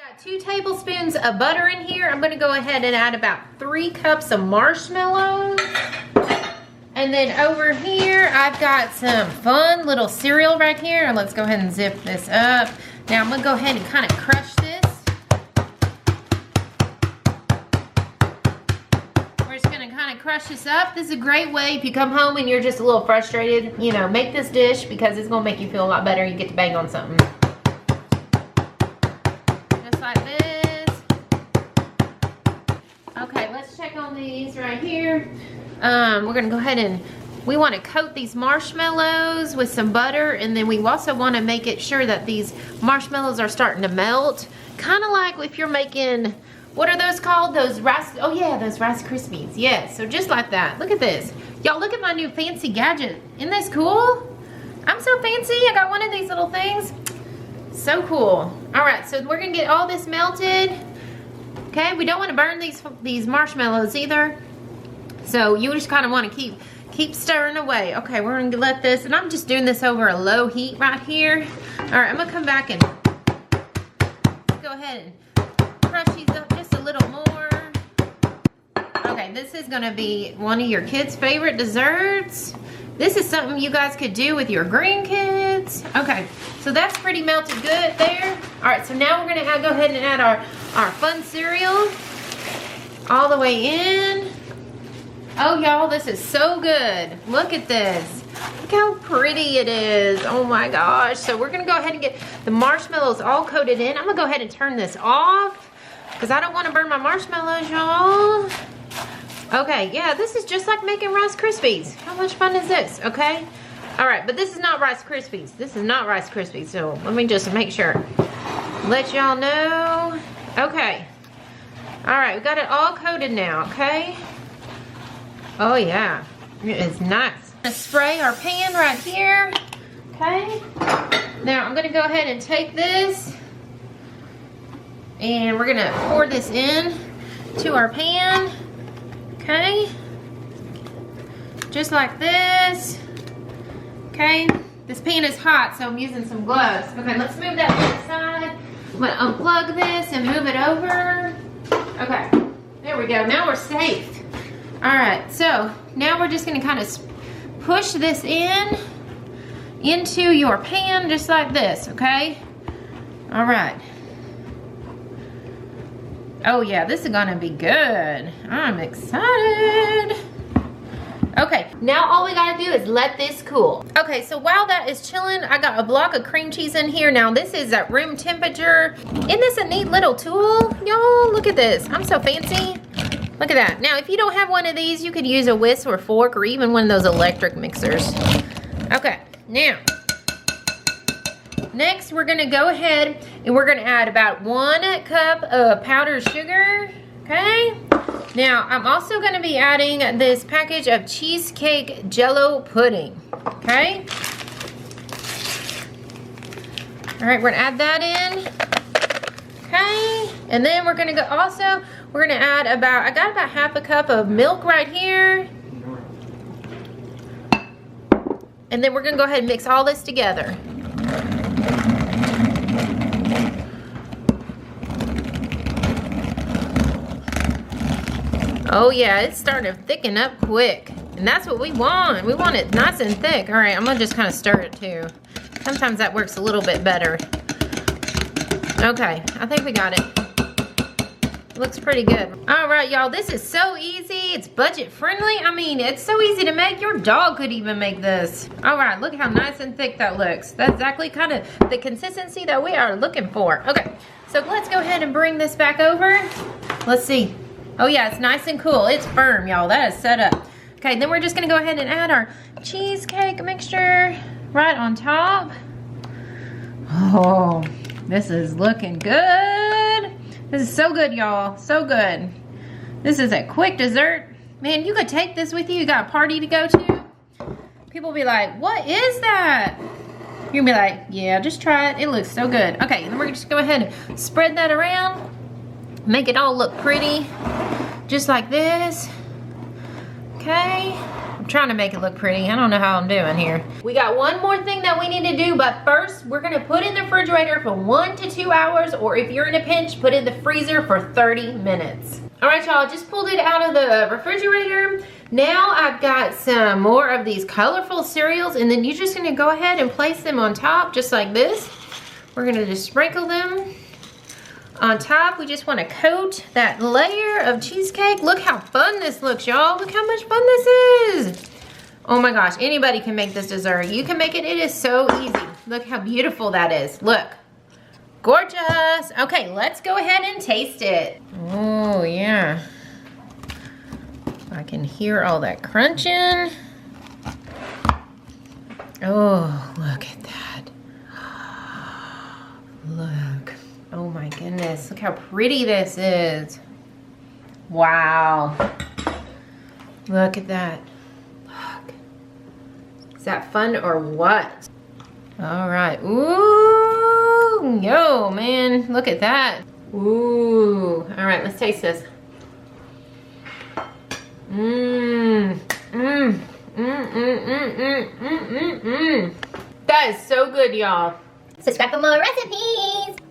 got 2 tablespoons of butter in here. I'm gonna go ahead and add about 3 cups of marshmallows. And then over here, I've got some fun little cereal right here. Let's go ahead and zip this up. Now I'm gonna go ahead and kind of crush this. We're just gonna kind of crush this up. This is a great way if you come home and you're just a little frustrated, you know, make this dish because it's gonna make you feel a lot better. You get to bang on something. Just like this. Okay, let's check on these right here. We're gonna go ahead and we want to coat these marshmallows with some butter, and then we also want to make it sure that these marshmallows are starting to melt, kind of like if you're making, what are those called, those rice, oh yeah, those Rice Krispies. Yes, so just like that. Look at this, y'all. Look at my new fancy gadget. Isn't this cool? I'm so fancy. I got one of these little things. So cool. All right, so we're gonna get all this melted. Okay, we don't want to burn these marshmallows either. So you just kind of want to keep stirring away. Okay, we're gonna let this, and I'm just doing this over a low heat right here. All right, I'm gonna come back and go ahead and crush these up just a little more. Okay, this is gonna be one of your kids' favorite desserts. This is something you guys could do with your grandkids. Okay, so that's pretty melted good there. All right, so now we're gonna go ahead and add our fun cereal all the way in. Oh, y'all, this is so good. Look at this. Look how pretty it is. Oh my gosh. So we're gonna go ahead and get the marshmallows all coated in. I'm gonna go ahead and turn this off because I don't want to burn my marshmallows, y'all. Okay, yeah, this is just like making Rice Krispies. How much fun is this? Okay. All right, but this is not Rice Krispies. This is not Rice Krispies. So let me just make sure. Let y'all know. Okay. All right, we got it all coated now, okay? Oh yeah, it is nice. I'm gonna spray our pan right here, okay? Now I'm gonna go ahead and take this and we're gonna pour this in to our pan, okay? Just like this, okay? This pan is hot, so I'm using some gloves. Okay, let's move that to the side. I'm gonna unplug this and move it over. Okay, there we go, now we're safe. All right, so now we're just gonna kind of push this into your pan just like this, okay? All right. Oh yeah, this is gonna be good. I'm excited. Okay, now all we gotta do is let this cool. Okay, so while that is chilling, I got a block of cream cheese in here. Now this is at room temperature. Isn't this a neat little tool? Y'all, look at this. I'm so fancy. Look at that. Now, if you don't have one of these, you could use a whisk or fork or even one of those electric mixers. Okay, now, next we're gonna go ahead and we're gonna add about 1 cup of powdered sugar, okay? Now, I'm also gonna be adding this package of cheesecake jello pudding, okay? All right, we're gonna add that in, okay? And then we're gonna go also, we're gonna add about, I got about half a cup of milk right here. And then we're gonna go ahead and mix all this together. Oh yeah, it's starting to thicken up quick. And that's what we want. We want it nice and thick. All right, I'm gonna just kind of stir it too. Sometimes that works a little bit better. Okay, I think we got it. Looks pretty good. All right, y'all, this is so easy. It's budget friendly. I mean, it's so easy to make. Your dog could even make this. All right, look how nice and thick that looks. That's exactly kind of the consistency that we are looking for. Okay, so let's go ahead and bring this back over. Let's see. Oh yeah, it's nice and cool. It's firm, y'all. That is set up. Okay, then we're just gonna go ahead and add our cheesecake mixture right on top. Oh, this is looking good. This is so good, y'all. So good. This is a quick dessert. Man, you could take this with you. You got a party to go to. People will be like, what is that? You'll be like, yeah, just try it. It looks so good. Okay, then we're just go ahead and spread that around. Make it all look pretty. Just like this. Okay. I'm trying to make it look pretty. I don't know how I'm doing here. We got one more thing that we need to do, but first we're gonna put it in the refrigerator for 1 to 2 hours, or if you're in a pinch, put it in the freezer for 30 minutes. All right, y'all, just pulled it out of the refrigerator. Now I've got some more of these colorful cereals, and then you're just gonna go ahead and place them on top just like this. We're gonna just sprinkle them on top. We just wanna coat that layer of cheesecake. Look how fun this looks, y'all. Look how much fun this is. Oh my gosh, anybody can make this dessert. You can make it, it is so easy. Look how beautiful that is, look. Gorgeous. Okay, let's go ahead and taste it. Oh yeah. I can hear all that crunching. Oh, look at that. Look. Oh my goodness. Look how pretty this is. Wow. Look at that. Look. Is that fun or what? All right. Ooh. Yo, man. Look at that. Ooh. All right, let's taste this. That is so good, y'all. Subscribe for more recipes.